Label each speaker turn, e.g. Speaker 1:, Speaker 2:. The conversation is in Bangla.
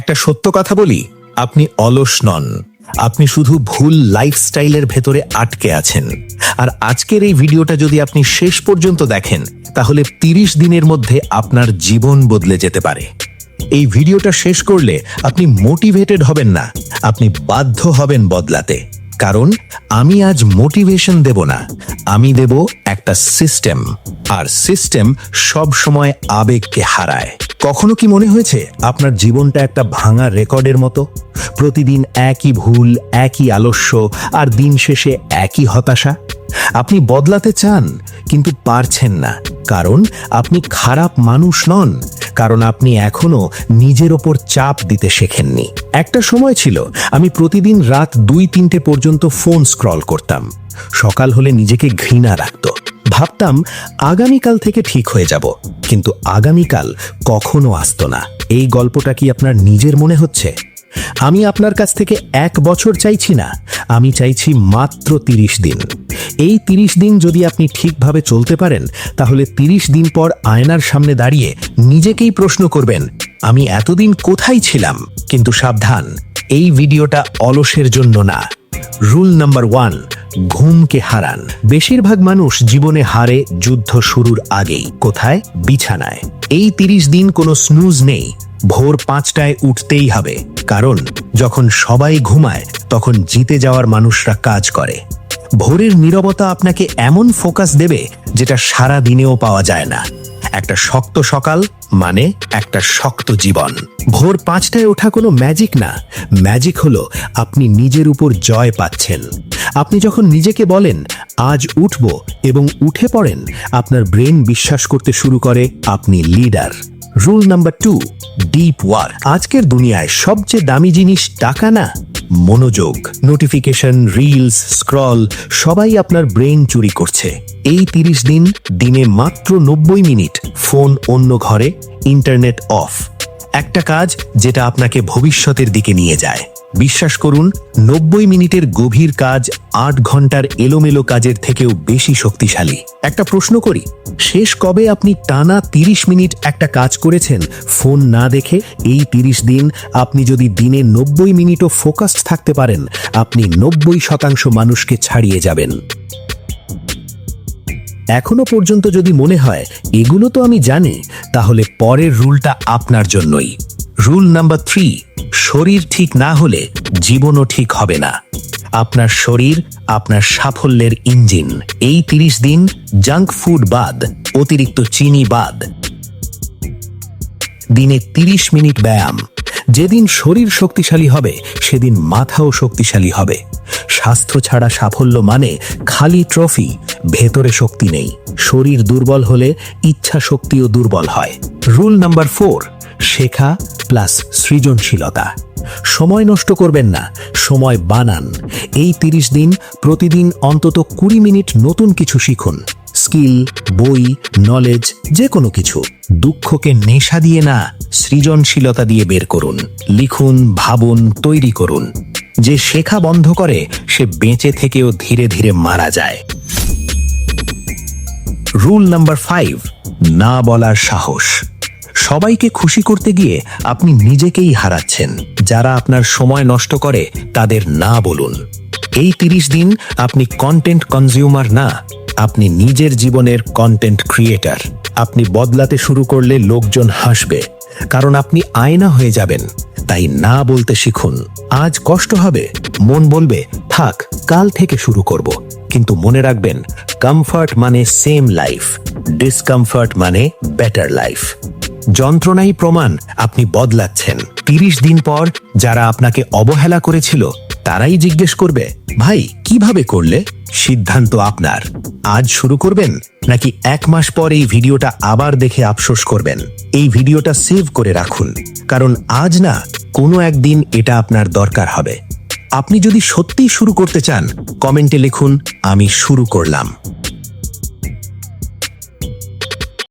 Speaker 1: একটা সত্য কথা বলি, আপনি অলস নন, আপনি শুধু ভুল লাইফস্টাইলের ভেতরে আটকে আছেন। আর আজকের এই ভিডিওটা যদি আপনি শেষ পর্যন্ত দেখেন, তাহলে 30 দিনের মধ্যে আপনার জীবন বদলে যেতে পারে। এই ভিডিওটা শেষ করলে আপনি মোটিভেটেড হবেন না, আপনি বাধ্য হবেন বদলাতে। কারণ আমি আজ মোটিভেশন দেব না, আমি দেব একটা সিস্টেম। আর সিস্টেম সব সময় আবেগকে হারায়। কখনো কি মনে হয়েছে আপনার জীবনটা একটা ভাঙা রেকর্ডের মতো? প্রতিদিন একই ভুল, একই আলস্য, আর দিন শেষে একই হতাশা। আপনি বদলাতে চান কিন্তু পারছেন না, কারণ আপনি খারাপ মানুষ নন, কারণ আপনি এখনো নিজের ওপর চাপ দিতে শেখেননি। একটা সময় ছিল আমি প্রতিদিন রাত 2-3টে পর্যন্ত ফোন স্ক্রল করতাম। সকাল হলে নিজেকে ঘৃণা রাখতো। ভাবতাম আগামীকাল থেকে ঠিক হয়ে যাব, কিন্তু আগামীকাল কখনো আসতো না। এই গল্পটা কি আপনার নিজের মনে হচ্ছে? আমি আপনার কাছ থেকে 1 বছর চাইছি না, আমি চাইছি মাত্র 30 দিন। এই 30 দিন যদি আপনি ঠিকভাবে চলতে পারেন, তাহলে 30 দিন পর আয়নার সামনে দাঁড়িয়ে নিজেকেই প্রশ্ন করবেন, আমি এতদিন কোথায় ছিলাম? কিন্তু সাবধান, এই ভিডিওটা অলসের জন্য না। রুল নাম্বার 1, ঘুমকে হারান। বেশিরভাগ মানুষ জীবনে হারে যুদ্ধ শুরুর আগেই। কোথায়? বিছানায়। এই 30 দিন কোনো স্নুজ নেই, ভোর 5টায় উঠতেই হবে। কারণ যখন সবাই ঘুমায়, তখন জিতে যাওয়ার মানুষরা কাজ করে। ভোরের নীরবতা আপনাকে এমন ফোকাস দেবে যেটা সারা দিনেও পাওয়া যায় না। একটা শক্ত সকাল মানে একটা শক্ত জীবন। ভোর 5টায় ওঠা কোনো ম্যাজিক না, ম্যাজিক হলো আপনি নিজের উপর জয় পাচ্ছেন। আপনি যখন নিজেকে বলেন আজ উঠব এবং উঠে পড়েন, আপনার ব্রেন বিশ্বাস করতে শুরু করে আপনি leader. Rule number 2, deep work. আজকের দুনিয়ায় সবচেয়ে দামি জিনিস টাকা না, মনোযোগ। নোটিফিকেশন, রিলস, স্ক্রল, সবাই আপনার ব্রেন চুরি করছে। এই 30 দিন, দিনে মাত্র 90 মিনিট ফোন অন্য ঘরে, ইন্টারনেট অফ। একটা কাজ যেটা আপনাকে ভবিষ্যতের দিকে নিয়ে যায়। বিশ্বাস করুন, 90 মিনিটের গভীর কাজ 8 ঘন্টার এলোমেলো কাজের থেকেও বেশি শক্তিশালী। একটা প্রশ্ন করি, শেষ কবে আপনি টানা 30 মিনিট একটা কাজ করেছেন ফোন না দেখে? এই 30 দিন আপনি যদি দিনে 90 মিনিটও ফোকাসড থাকতে পারেন, আপনি 90% মানুষকে ছাড়িয়ে যাবেন। এখনো পর্যন্ত যদি মনে হয় এগুলো তো আমি জানি, তাহলে পরের রুলটা আপনার জন্যই। রুল নাম্বার 3, শরীর ঠিক না হলে জীবনও ঠিক হবে না। আপনার শরীর আপনার সাফল্যের ইঞ্জিন। এই 30 দিন জাঙ্ক ফুড বাদ, অতিরিক্ত চিনি বাদ, দিনে 30 মিনিট ব্যায়াম। যেদিন শরীর শক্তিশালী হবে, সেদিন মাথাও শক্তিশালী হবে। স্বাস্থ্য ছাড়া সাফল্য মানে খালি ট্রফি, ভেতরে শক্তি নেই। শরীর দুর্বল হলে ইচ্ছা শক্তিও দুর্বল হয়। রুল নাম্বার 4, শেখা প্লাস সৃজনশীলতা। সময় নষ্ট করবেন না, সময় বানান। এই 30 দিন প্রতিদিন অন্তত 20 মিনিট নতুন কিছু শিখুন। স্কিল, বই, নলেজ, যে কোনো কিছু। দুঃখকে নেশা দিয়ে না, সৃজনশীলতা দিয়ে বের করুন। লিখুন, ভাবুন, তৈরি করুন। যে শেখা বন্ধ করে, সে বেঁচে থেকেও ধীরে ধীরে মারা যায়। রুল নাম্বার 5, না বলার সাহস। সবাইকে খুশি করতে গিয়ে আপনি নিজেকেই হারাচ্ছেন। যারা আপনার সময় নষ্ট করে, তাদের না বলুন। এই 30 দিন আপনি কন্টেন্ট কনজিউমার না, আপনি নিজের জীবনের কন্টেন্ট ক্রিয়েটার। আপনি বদলাতে শুরু করলে লোকজন হাসবে, কারণ আপনি আয়না হয়ে যাবেন। তাই না বলতে শিখুন। আজ কষ্ট হবে, মন বলবে থাক, কাল থেকে শুরু করব। কিন্তু মনে রাখবেন, কমফর্ট মানে সেম লাইফ, ডিসকমফর্ট মানে বেটার লাইফ। যন্ত্রণাই প্রমাণ আপনি বদলাচ্ছেন। 30 দিন পর যারা আপনাকে অবহেলা করেছিল, তারাই জিজ্ঞেস করবে, ভাই কিভাবে করলে? সিদ্ধান্ত আপনার। আজ শুরু করবেন নাকি 1 মাস পর এই ভিডিওটা আবার দেখে আফসোস করবেন? এই ভিডিওটা সেভ করে রাখুন, কারণ আজ না, কোনো একদিন এটা আপনার দরকার হবে। আপনি যদি সত্যিই শুরু করতে চান, কমেন্টে লিখুন আমি শুরু করলাম।